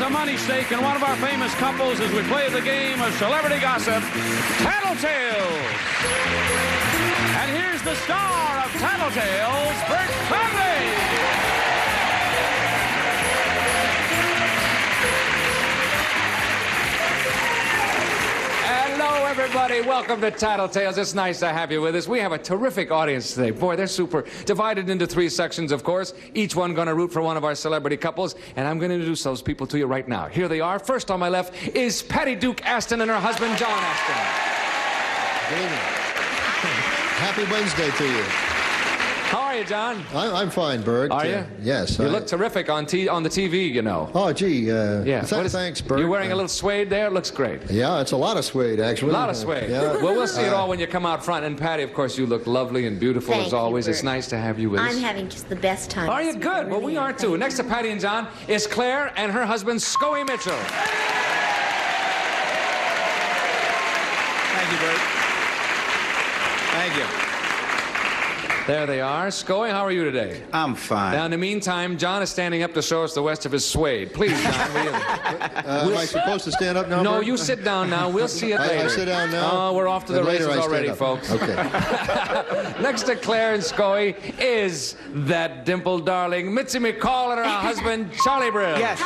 a money stake in one of our famous couples as we play the game of celebrity gossip, Tattletales. And here's the star of Tattletales, Bert Convy. Hello, everybody. Welcome to Tattletales. It's nice to have you with us. We have a terrific audience today. Boy, they're super. Divided into 3 sections, of course. Each one going to root for one of our celebrity couples. And I'm going to introduce those people to you right now. Here they are. First on my left is Patty Duke Aston and her husband, John Aston. Good evening. Happy Wednesday to you. How are you, John? I'm fine, Bert. Are you? Yes. You look terrific on the TV, you know. Oh, gee. Yeah. Thanks, Bert. You're wearing a little suede there. It looks great. Yeah, it's a lot of suede, actually. A lot of suede. Yeah. Well, we'll see it all when you come out front. And Patty, of course, you look lovely and beautiful as always. It's nice to have you with us. I'm having just the best time. Are you good? Well, we are too. Next to Patty and John is Claire and her husband, Scoey Mitchell. Thank you, Bert. Thank you. There they are. Scoey, how are you today? I'm fine. Now, in the meantime, John is standing up to show us the rest of his suede. Please, John, will you? Am I supposed to stand up now, No, Bert? you sit down now. We'll see it later. I sit down now? Oh, we're off to the Then later races I stand already, up. folks. Okay. Next to Claire and Scoey is that dimple darling Mitzi McCall and her husband, Charlie Brill. Yes.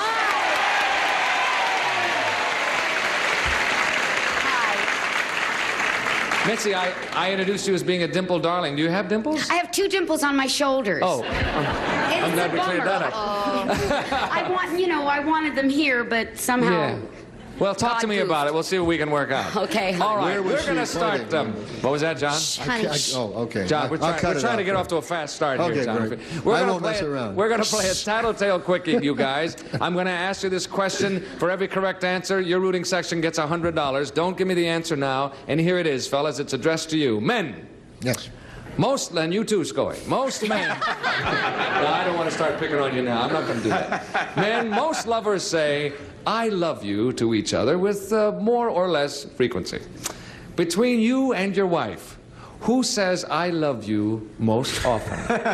Mitzi, I introduced you as being a dimple darling. Do you have dimples? I have 2 dimples on my shoulders. Oh, I'm glad we cleared that up. I wanted them here, but somehow. Yeah. Well, talk to me about it. We'll see what we can work out. Okay. All right. Where was We're going to she start. pointing? What was that, John? Okay. John, we're I'll cut it trying to out. get off to a fast start here, Okay, John. great. We're I gonna won't play mess it- around. We're going to play a tattletale quickie, you guys. I'm going to ask you this question. For every correct answer, your rooting section gets $100. Don't give me the answer now. And here it is, fellas. It's addressed to you. Men. Yes. Most, and you too, Scoey. Most men. Well, I don't want to start picking on you now. I'm not going to do that. Men, most lovers say, I love you to each other with more or less frequency. Between you and your wife, who says I love you most often? Don't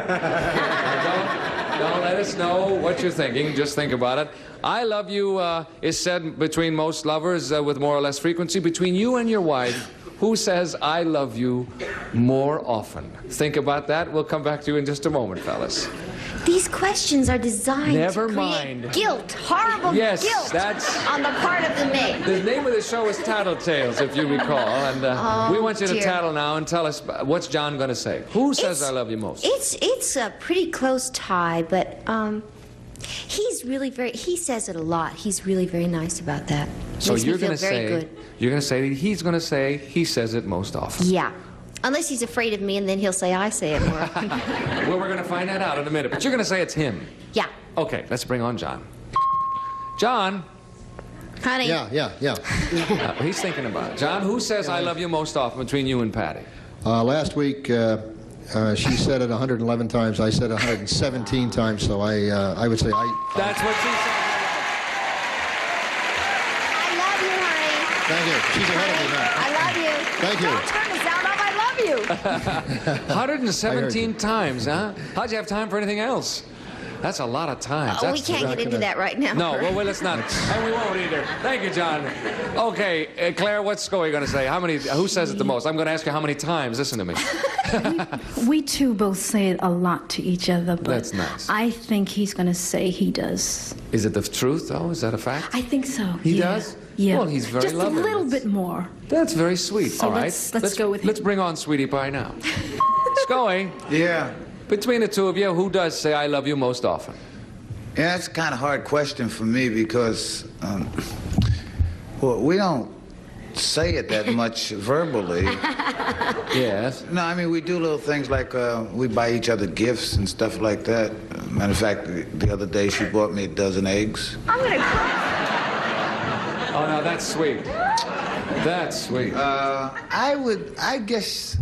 let us know what you're thinking. Just think about it. I love you is said between most lovers with more or less frequency. Between you and your wife, who says I love you more often? Think about that. We'll come back to you in just a moment, fellas. These questions are designed Never to create mind. guilt, horrible Yes, guilt that's- on the part of the mate. The name of the show is Tattletales, if you recall. And we want you to dear. tattle now and tell us, what's John going to say? Who says I love you most? It's a pretty close tie, but he says it a lot. He's really very nice about that. So Makes you're me feel going to very say, good. you're going to say, he's going to say, he says it most often. Yeah. Unless he's afraid of me, and then he'll say I say it more often. Well, we're going to find that out in a minute. But you're going to say it's him. Yeah. Okay, let's bring on John. John. Honey. Yeah. He's thinking about it. John, who says I love you most often between you and Patty? Last week, she said it 111 times. I said 117 times, so I would say That's what she said. I love you, honey. Thank you. She's ahead of me now. I love you. Thank you. Don't turn the sound off. I love you. 117 times, huh? How'd you have time for anything else? That's a lot of times. We That's can't get into that right now. No, well, let's not. And we won't either. Thank you, John. Okay, Claire, what's Scoey going to say? Who says it the most? I'm going to ask you how many times. Listen to me. We two both say it a lot to each other, but That's nice. I think he's going to say he does. Is it the truth, though? Is that a fact? I think so. He yeah. does? Yeah. Well, he's very Just loving. a little bit more. That's very sweet. So All right. let's go with him. Let's bring on Sweetie Pie now. Scoey, Yeah. between the two of you, who does say I love you most often? Yeah, that's a kind of hard question for me because, well, we don't say it that much verbally. Yes. No, I mean, we do little things like we buy each other gifts and stuff like that. Matter of fact, the other day she bought me a dozen eggs. I'm going to cry. Oh, no, that's sweet. That's sweet. I guess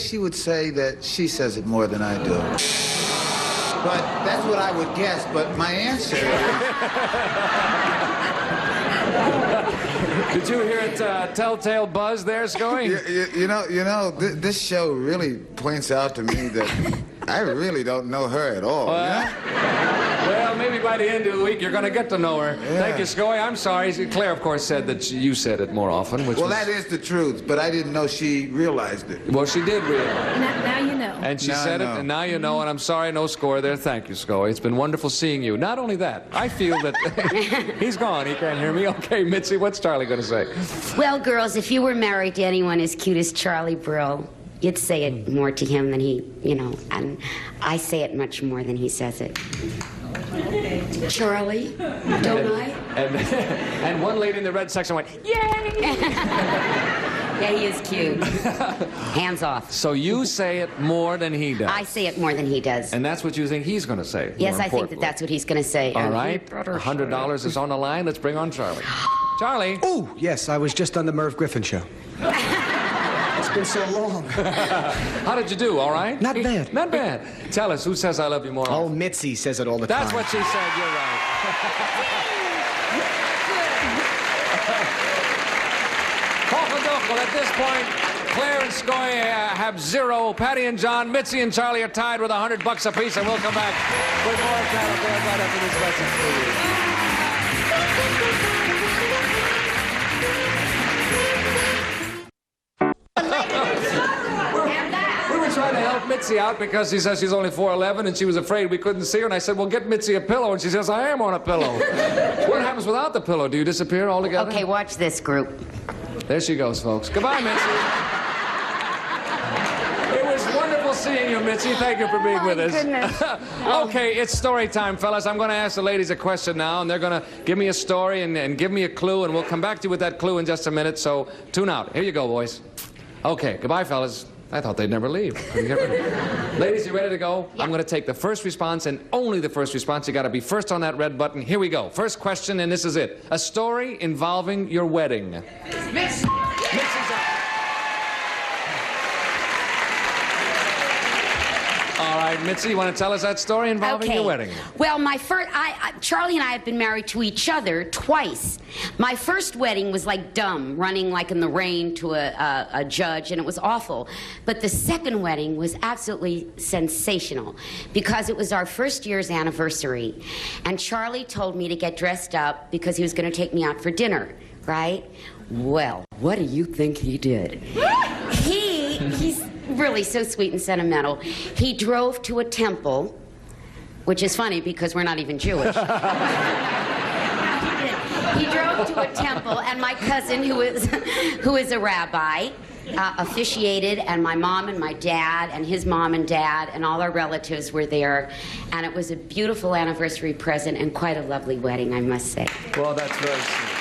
she would say that she says it more than I do. But that's what I would guess, but my answer is... Did you hear it telltale buzz there, Scoey? This show really points out to me that I really don't know her at all. Well, Well, maybe by the end of the week you're going to get to know her. Thank you, Scoey. I'm sorry. Claire, of course, said that you said it more often, which Well, was... that is the truth, but I didn't know she realized it. Well, she did realize. Now you know. And she Now I said it, know. and now you know, and I'm sorry, no score there. Thank you, Scoey. It's been wonderful seeing you. Not only that, I feel that... He's gone. He can't hear me. Okay, Mitzi, what's Charlie going to say? Well, girls, if you were married to anyone as cute as Charlie Brill, you'd say it more to him than he, and I say it much more than he says it. Charlie, don't I? And one lady in the red section went, yay! Yeah, he is cute. Hands off. So you say it more than he does. I say it more than he does. And that's what you think he's going to say. Yes, more I think that importantly. that's what he's going to say. All And right. he better- $100 is on the line. Let's bring on Charlie. Charlie. Oh, yes, I was just on the Merv Griffin show. It's been so long. How did you do? All right? Not bad. Not bad. Tell us, who says I love you more Oh, often? Mitzi says it all the That's time. what she said. You're right. Hokadokel, at this point, Claire and Scoy have 0. Patty and John, Mitzi and Charlie are tied with $100 apiece, and we'll come back with more Tattletale right after this message for you. We were trying to help Mitzi out because she says she's only 4'11", and she was afraid we couldn't see her. And I said, well, get Mitzi a pillow. And she says, I am on a pillow. What happens without the pillow? Do you disappear altogether? Okay, watch this group. There she goes, folks. Goodbye, Mitzi. It was wonderful seeing you, Mitzi. Thank you for being with us. Goodness. Okay, it's story time, fellas. I'm going to ask the ladies a question now, and they're going to give me a story and give me a clue, and we'll come back to you with that clue in just a minute, so tune out. Here you go, boys. Okay, goodbye, fellas. I thought they'd never leave. Ladies, you ready to go? Yeah. I'm going to take the first response and only the first response. You got to be first on that red button. Here we go. First question, and this is it. A story involving your wedding. Mitzi's up. All right, Mitzi, you want to tell us that story involving your wedding? Well, my first, Charlie and I have been married to each other twice. My first wedding was like dumb, running like in the rain to a judge, and it was awful. But the second wedding was absolutely sensational because it was our first year's anniversary, and Charlie told me to get dressed up because he was going to take me out for dinner, right? Well, what do you think he did? He's really so sweet and sentimental. He drove to a temple, which is funny because we're not even Jewish. He drove to a temple, and my cousin, who is a rabbi, officiated, and my mom and my dad and his mom and dad and all our relatives were there, and it was a beautiful anniversary present and quite a lovely wedding, I must say. Well, that's very sweet.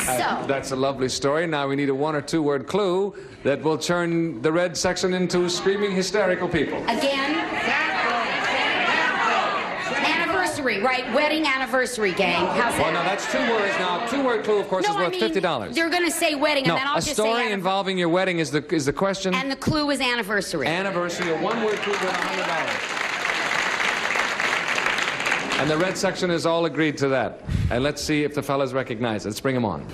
So, That's a lovely story. Now we need a 1 or 2 word clue that will turn the red section into screaming hysterical people. again, anniversary, right? Wedding anniversary, gang. How's that? Well, now that's 2 words. Now, 2-word clue, of course, is No, I worth mean, $50. they're going to say wedding, No, and then I'll a just story say involving your wedding is the question. and the clue is anniversary. Anniversary, a 1-word clue worth $100. And the red section is all agreed to that. And let's see if the fellas recognize it. Let's bring them on.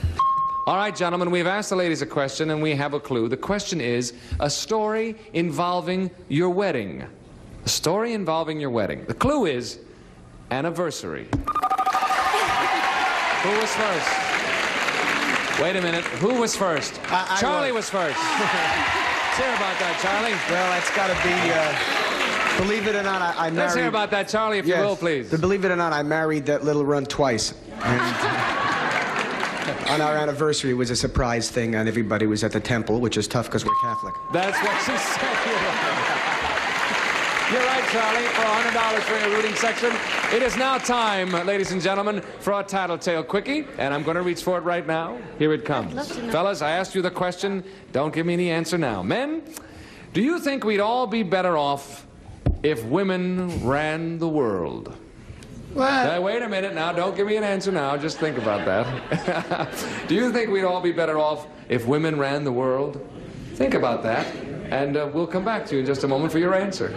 All right, gentlemen, we've asked the ladies a question, and we have a clue. The question is a story involving your wedding. A story involving your wedding. The clue is anniversary. Who was first? Wait a minute. Who was first? Charlie was first. Let's hear about that, Charlie. Well, it's got to be, believe it or not, I married... Let's hear about that, Charlie, if you will, please. Believe it or not, I married that little run twice. And on our anniversary, it was a surprise thing, and everybody was at the temple, which is tough because we're Catholic. That's what she said. You're right, Charlie, for $100 for your rooting section. It is now time, ladies and gentlemen, for our Tattletale Quickie, and I'm going to reach for it right now. Here it comes. Fellas, I asked you the question. Don't give me any answer now. Men, do you think we'd all be better off if women ran the world? What? Now, wait a minute now. Don't give me an answer now. Just think about that. Do you think we'd all be better off if women ran the world? Think about that. And we'll come back to you in just a moment for your answer.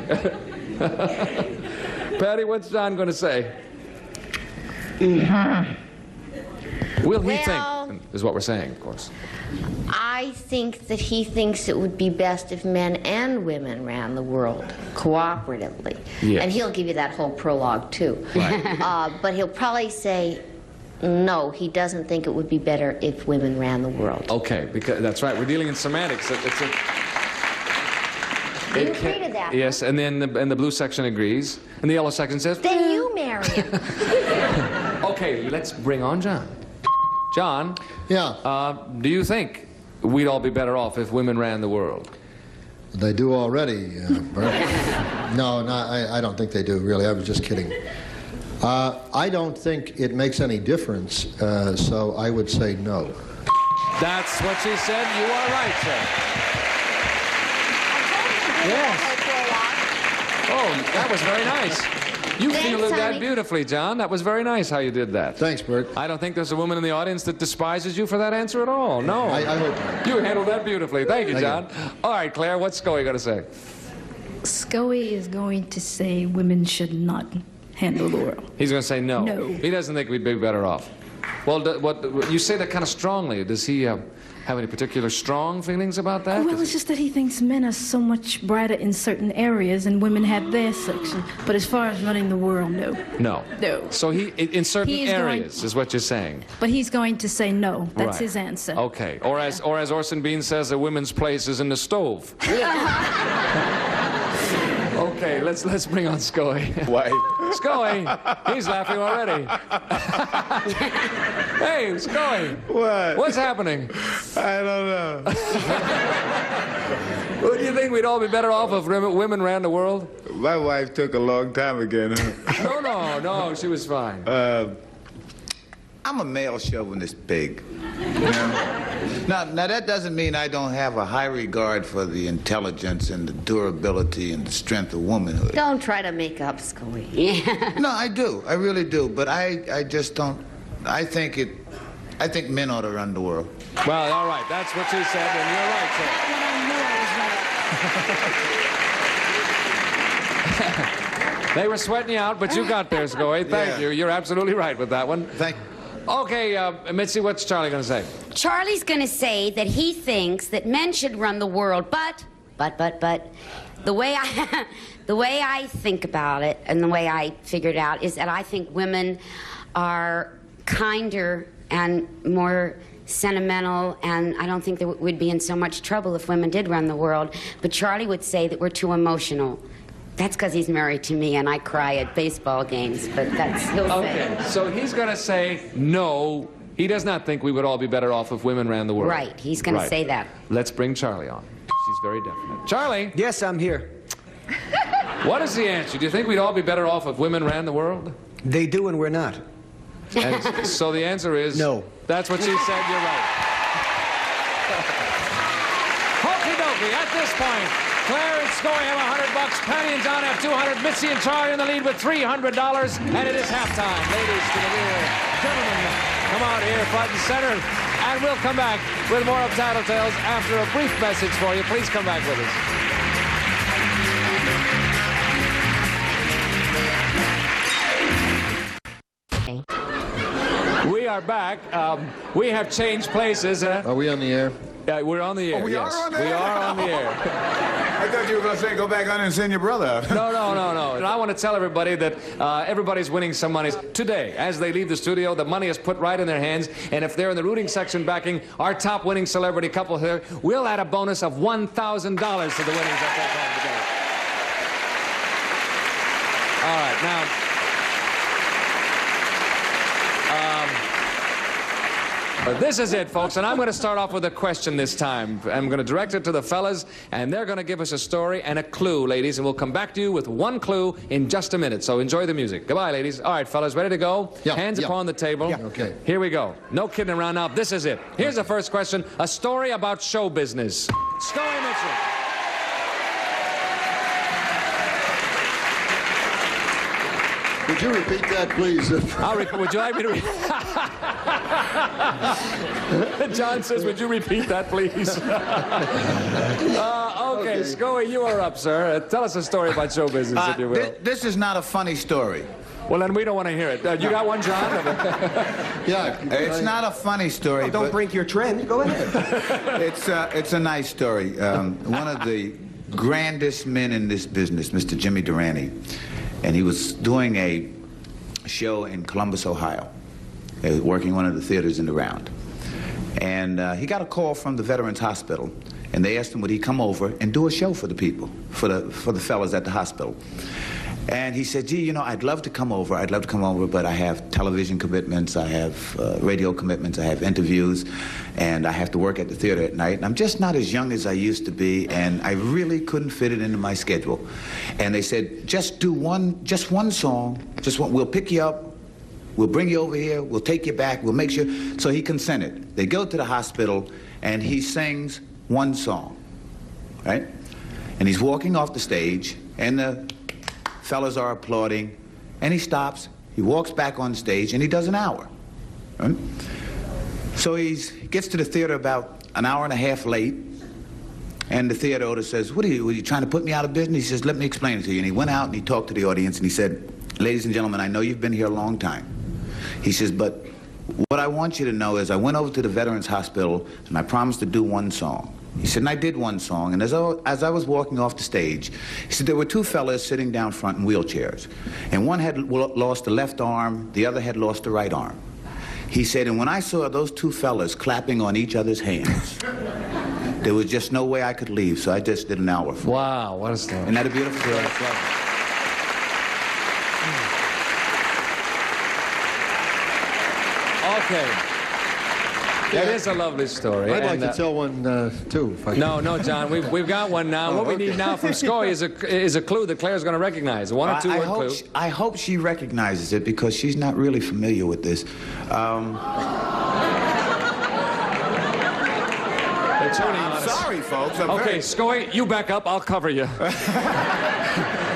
Patty, what's John going to say? Will he Well- think, is what we're saying, of course. I think that he thinks it would be best if men and women ran the world cooperatively. Yes. And he'll give you that whole prologue, too. But he'll probably say, no, he doesn't think it would be better if women ran the world. Okay, because that's right. We're dealing in semantics. You agree to that? Yes, and then the blue section agrees, and the yellow section says. Then you marry him. Okay, let's bring on John. John, Yeah, do you think we'd all be better off if women ran the world? they do already, Bert. No, I don't think they do, really. I was just kidding. I don't think it makes any difference, so I would say no. That's what she said. You are right, sir. Yes. Oh, that was very nice. You Thanks, fielded that honey. beautifully, John. That was very nice how you did that. Thanks, Bert. I don't think there's a woman in the audience that despises you for that answer at all. No. I hope not. You handled that beautifully. Thank you, John. All right, Claire, what's Scully going to say? Scully is going to say women should not handle the world. He's going to say no. No. He doesn't think we'd be better off. Well, you say that kind of strongly. Does he have any particular strong feelings about that? Well, it's just that he thinks men are so much brighter in certain areas and women have their section. But as far as running the world, no. No. No. So he, in certain He is going- areas, is what you're saying. But he's going to say no. That's Right. his answer. Okay. Or as Orson Bean says, a women's place is in the stove. Okay, let's bring on Scully. Why? Scully, he's laughing already. Hey, Scully. What? What's happening? I don't know. Well, do you think we'd all be better off if women ran the world? My wife took a long time again. No, she was fine. I'm a male chauvinist pig. You know? Now, that doesn't mean I don't have a high regard for the intelligence and the durability and the strength of womanhood. Don't try to make up, Scully. No, I do. I really do. But I just don't. I think men ought to run the world. Well, all right, that's what she said, and you're right, sir. They were sweating you out, but you got there, Scully. Thank you. You're absolutely right with that one. Thank you. Okay, Mitzi, what's Charlie going to say? Charlie's going to say that he thinks that men should run the world, but the way I think about it and the way I figured it out is that I think women are kinder and more sentimental, and I don't think that we'd be in so much trouble if women did run the world. But Charlie would say that we're too emotional. That's because he's married to me and I cry at baseball games, but that's he'll say. Okay, so he's going to say no. He does not think we would all be better off if women ran the world. Right, he's going to say that. Let's bring Charlie on. She's very definite. Charlie, Yes, I'm here. what is the answer? Do you think we'd all be better off if women ran the world? They do and we're not. And so the answer is No. That's what she said. You're right. Okie dokie. At this point, Claire and Scully have $100. Patty and John have $200. Mitzi and Charlie in the lead with $300. And it is halftime. Ladies to the rear. Gentlemen, come out here front and center. And we'll come back with more of Tattletales after a brief message for you. Please come back with us. We are back. We have changed places. Are we on the air? We're on the air. we are yes. on the We air? are on the air. I thought you were going to say go back on and send your brother out. No. And I want to tell everybody that everybody's winning some money. Today, as they leave the studio, the money is put right in their hands. And if they're in the rooting section backing our top winning celebrity couple here, we'll add a bonus of $1,000 to the winnings that they come together. All right, now... this is it, folks, and I'm going to start off with a question this time. I'm going to direct it to the fellas, and they're going to give us a story and a clue, ladies, and we'll come back to you with one clue in just a minute. So enjoy the music. Goodbye, ladies. All right, fellas, ready to go? Yeah, Hands yeah. upon the table. Yeah. Okay. Here we go. No kidding around now. This is it. Here's the first question. A story about show business. Scully Mitchell. Would you repeat that, please? Would you like me to repeat? John says, would you repeat that, please? Okay, Scully, you are up, sir. Tell us a story about show business, if you will. This is not a funny story. Well, then we don't want to hear it. You got one, John? Yeah. It's not a funny story. Don't but break your trend. Go ahead. it's a nice story. One of the grandest men in this business, Mr. Jimmy Durante, and he was doing a show in Columbus, Ohio. He was working one of the theaters in the Round. And he got a call from the Veterans Hospital, and they asked him would he come over and do a show for the people, for the fellas at the hospital. And he said, gee, you know, I'd love to come over, but I have television commitments, I have radio commitments, I have interviews, and I have to work at the theater at night. And I'm just not as young as I used to be, and I really couldn't fit it into my schedule. And they said, just one song, we'll pick you up, we'll bring you over here, we'll take you back, we'll make sure. So he consented. They go to the hospital, and he sings one song, right? And he's walking off the stage, and the fellas are applauding, and he stops, he walks back on stage, and he does an hour. Right? So he gets to the theater about an hour and a half late, and the theater owner says, were you trying to put me out of business? He says, let me explain it to you. And he went out and he talked to the audience, and he said, ladies and gentlemen, I know you've been here a long time. He says, but what I want you to know is I went over to the Veterans Hospital, and I promised to do one song. He said, and I did one song, and as I was walking off the stage, he said, there were two fellas sitting down front in wheelchairs, and one had lost the left arm, the other had lost the right arm. He said, and when I saw those two fellas clapping on each other's hands, there was just no way I could leave, so I just did an hour for Wow, what a story. Isn't that a beautiful story? Okay. That is a lovely story. I'd like and, to tell one, too. If I No, John, we've got one now. What we need now from Scoy is a clue that Claire's going to recognize. One or two word clue. I hope she recognizes it because she's not really familiar with this. They're turning on us. Sorry, folks. I'm Okay, very... Scoy, you back up. I'll cover you.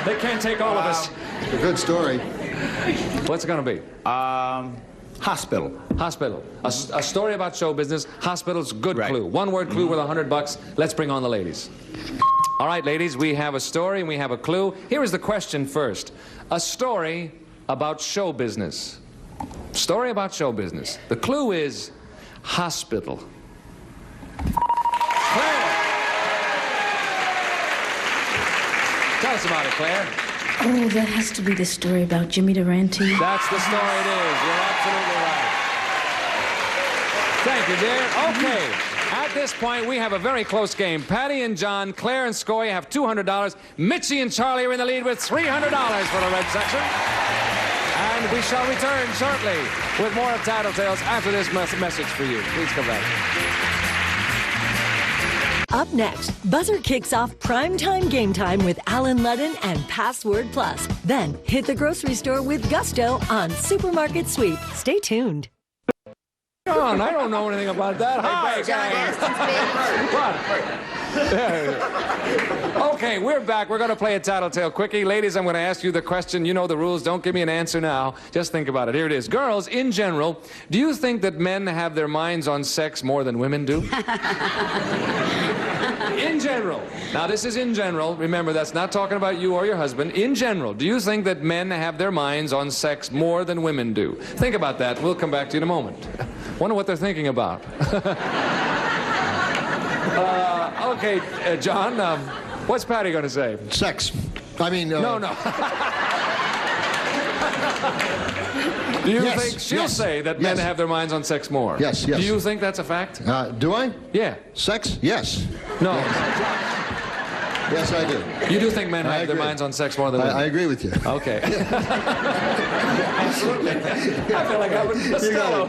They can't take all of us. It's a good story. What's it going to be? Hospital. Hospital. A story about show business. Hospital's good Right. clue. One word clue worth $100. Let's bring on the ladies. All right, ladies, we have a story and we have a clue. Here is the question first. A story about show business. Story about show business. The clue is hospital. Claire! Tell us about it, Claire. Oh, that has to be the story about Jimmy Durante. That's the story it is. You're absolutely right. Thank you, dear. Okay. At this point, we have a very close game. Patty and John, Claire and Scoy have $200. Mitzi and Charlie are in the lead with $300 for the red section. And we shall return shortly with more of Tattletales after this message for you. Please come back. Up next, Buzzer kicks off primetime game time with Alan Ludden and Password Plus. Then hit the grocery store with Gusto on Supermarket Sweep. Stay tuned. John, I don't know anything about that. Hi, What? Okay, we're back. We're going to play a Tattletale Quickie. Ladies, I'm going to ask you the question. You know the rules. Don't give me an answer now. Just think about it. Here it is. Girls, in general, do you think that men have their minds on sex more than women do? In general. Now, this is in general. Remember, that's not talking about you or your husband. In general, do you think that men have their minds on sex more than women do? Think about that. We'll come back to you in a moment. Wonder what they're thinking about. Okay, John, what's Patty going to say? Sex. I mean... No. Do you Yes, think she'll yes, say that men yes. have their minds on sex more? Yes. Do you think that's a fact? Do I? Yeah. Sex? Yes. No. Yes, I do. You do think men I have their agree. minds on sex more than women? I agree with you. Okay. Absolutely. I feel like I'm in Costello.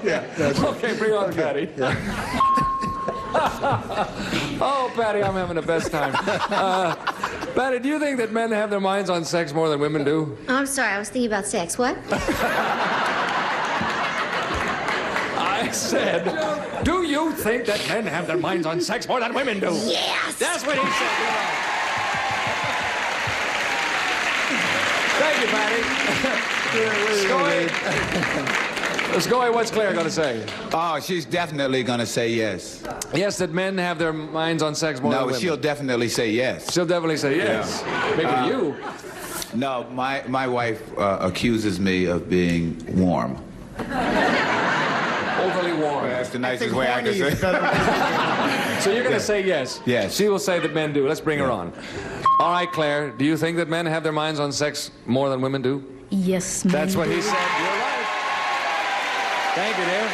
Okay, bring on Patty. Oh, Patty, I'm having the best time. Patty, do you think that men have their minds on sex more than women do? Oh, I'm sorry, I was thinking about sex. What? I said, do you think that men have their minds on sex more than women do? Yes! That's what he said. Thank you, Patty. Scoy, what's Claire going to say? Oh, she's definitely going to say yes. Yes, that men have their minds on sex more than No, women. she'll definitely say yes. She'll definitely say yes. Maybe you. No, my wife accuses me of being warm. Overly warm. That's the nicest way I can say it. So you're going to say yes? Yes. She will say that men do. Let's bring her on. All right, Claire, do you think that men have their minds on sex more than women do? Yes, men That's what do. he said. You're right. Thank you, dear.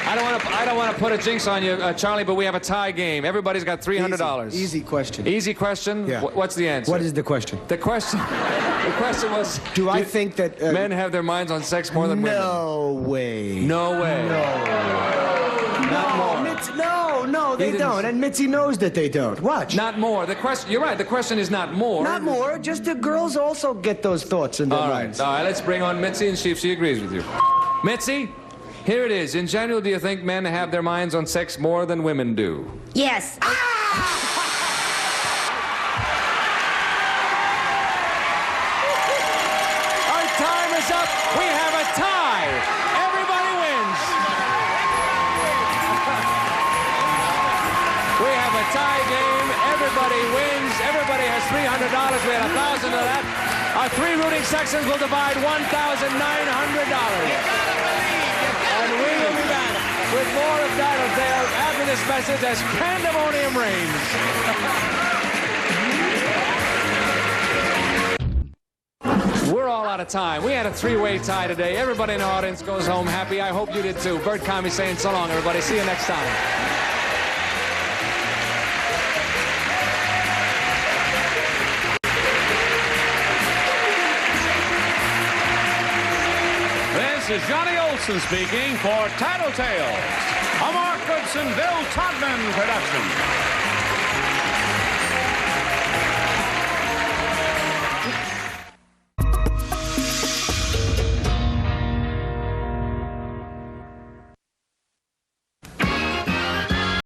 I don't want to put a jinx on you, Charlie, but we have a tie game. Everybody's got $300. Easy question. Easy question? Yeah. What's the answer? What is the question? The question was... Do I think that... men have their minds on sex more than women? No way. No way. Not more. No, they don't. And Mitzi knows that they don't. Watch. Not more. The question... You're right. The question is not more. Not more. Just the girls also get those thoughts in their minds. All right. Let's bring on Mitzi and see if she agrees with you. Mitzi, here it is. In general, do you think men have their minds on sex more than women do? Yes. Our time is up. We have a tie. Everybody wins. We have a tie game. Everybody wins. Everybody has $300. We had $1,000 of that. Our 3 rooting sections will divide $1,900. And we will be back with more of Tattletale after this message as pandemonium reigns. We're all out of time. We had a 3-way tie today. Everybody in the audience goes home happy. I hope you did too. Bert Convy saying so long, everybody. See you next time. This is Johnny Olson speaking for Tattletales, a Mark Goodson, Bill Todman production.